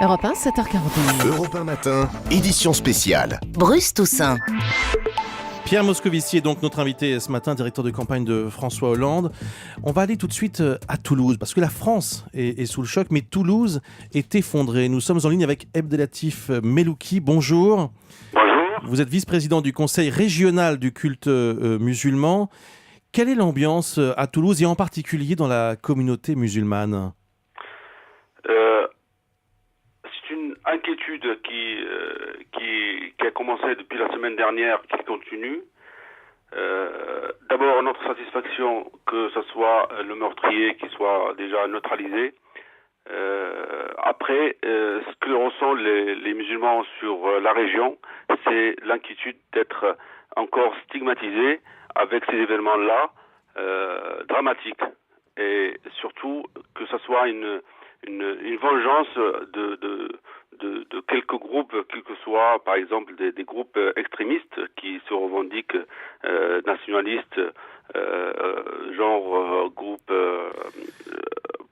Europe 1, 7h41. Europe 1 matin, édition spéciale. Bruce Toussaint. Pierre Moscovici est donc notre invité ce matin, directeur de campagne de François Hollande. On va aller tout de suite à Toulouse, parce que la France est sous le choc, mais Toulouse est effondrée. Nous sommes en ligne avec Abdelatif Melouki. Bonjour. Bonjour. Vous êtes vice-président du Conseil régional du culte musulman. Quelle est l'ambiance à Toulouse et en particulier dans la communauté musulmane ? C'est une inquiétude qui a commencé depuis la semaine dernière, qui continue. D'abord, notre satisfaction que ce soit le meurtrier qui soit déjà neutralisé. Après, ce que ressentent les musulmans sur la région, c'est l'inquiétude d'être encore stigmatisés avec ces événements-là dramatiques. Et surtout que ce soit une vengeance de quelques groupes, quels que soient, par exemple, des groupes extrémistes qui se revendiquent nationalistes, groupe,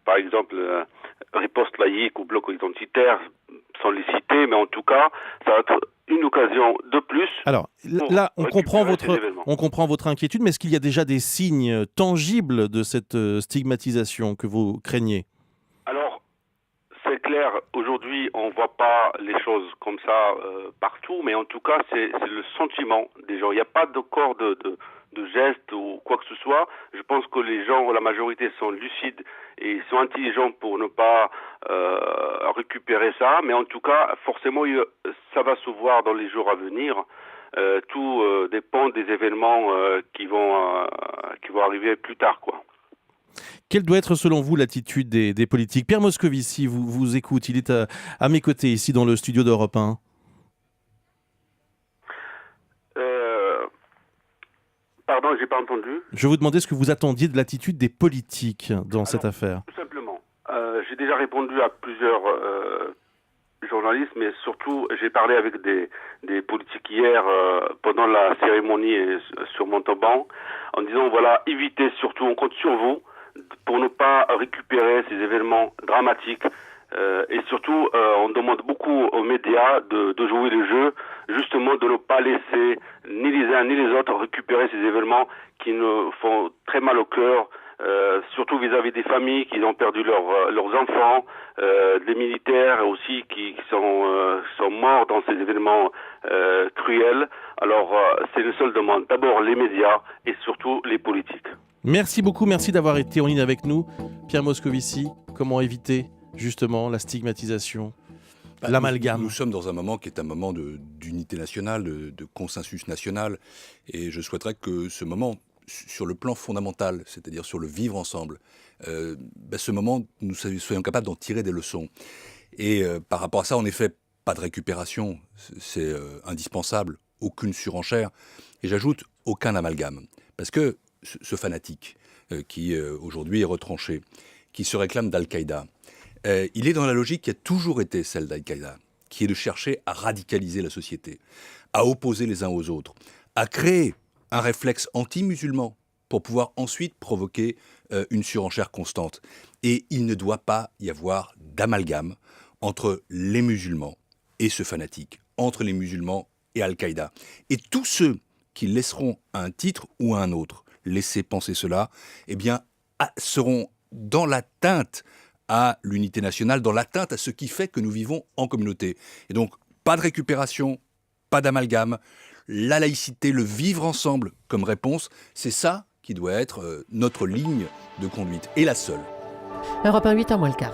par exemple, riposte laïque ou bloc identitaire, sans les citer, mais en tout cas, ça va être une occasion de plus. Alors là, on comprend votre inquiétude, mais est-ce qu'il y a déjà des signes tangibles de cette stigmatisation que vous craignez ? Alors, c'est clair, aujourd'hui, on ne voit pas les choses comme ça partout, mais en tout cas, c'est le sentiment des gens. Il n'y a pas de corps de gestes ou quoi que ce soit. Je pense que les gens, la majorité, sont lucides et sont intelligents pour ne pas récupérer ça. Mais en tout cas, forcément, ça va se voir dans les jours à venir. Tout dépend des événements qui vont arriver plus tard, quoi. Quelle doit être selon vous l'attitude des politiques ? Pierre Moscovici vous écoute, il est à mes côtés ici dans le studio d'Europe 1. Pardon, j'ai pas entendu. Je vous demandais ce que vous attendiez de l'attitude des politiques dans cette affaire. Tout simplement, j'ai déjà répondu à plusieurs journalistes, mais surtout j'ai parlé avec des politiques hier pendant la cérémonie sur Montauban, en disant voilà, évitez surtout, on compte sur vous pour ne pas récupérer ces événements dramatiques. Et surtout, on demande beaucoup aux médias de jouer le jeu, justement de ne pas laisser ni les uns ni les autres récupérer ces événements qui nous font très mal au cœur, surtout vis-à-vis des familles qui ont perdu leurs enfants, des militaires aussi qui sont morts dans ces événements cruels. Alors, c'est une seule demande. D'abord, les médias et surtout les politiques. Merci beaucoup, merci d'avoir été en ligne avec nous. Pierre Moscovici, comment éviter justement la stigmatisation, l'amalgame ? Nous sommes dans un moment qui est un moment d'unité nationale, de consensus national, et je souhaiterais que ce moment, sur le plan fondamental, c'est-à-dire sur le vivre ensemble, ce moment, nous soyons capables d'en tirer des leçons. Et par rapport à ça, en effet, pas de récupération, c'est indispensable, aucune surenchère, et j'ajoute aucun amalgame, parce que ce fanatique qui aujourd'hui est retranché, qui se réclame d'Al-Qaïda, il est dans la logique qui a toujours été celle d'Al-Qaïda, qui est de chercher à radicaliser la société, à opposer les uns aux autres, à créer un réflexe anti-musulman pour pouvoir ensuite provoquer une surenchère constante. Et il ne doit pas y avoir d'amalgame entre les musulmans et ce fanatique, entre les musulmans et Al-Qaïda. Et tous ceux qui laisseront à un titre ou à un autre laisser penser cela, eh bien, seront dans l'atteinte à l'unité nationale, dans l'atteinte à ce qui fait que nous vivons en communauté. Et donc, pas de récupération, pas d'amalgame, la laïcité, le vivre ensemble comme réponse, c'est ça qui doit être notre ligne de conduite, et la seule. Europe 1, 8h moins le quart.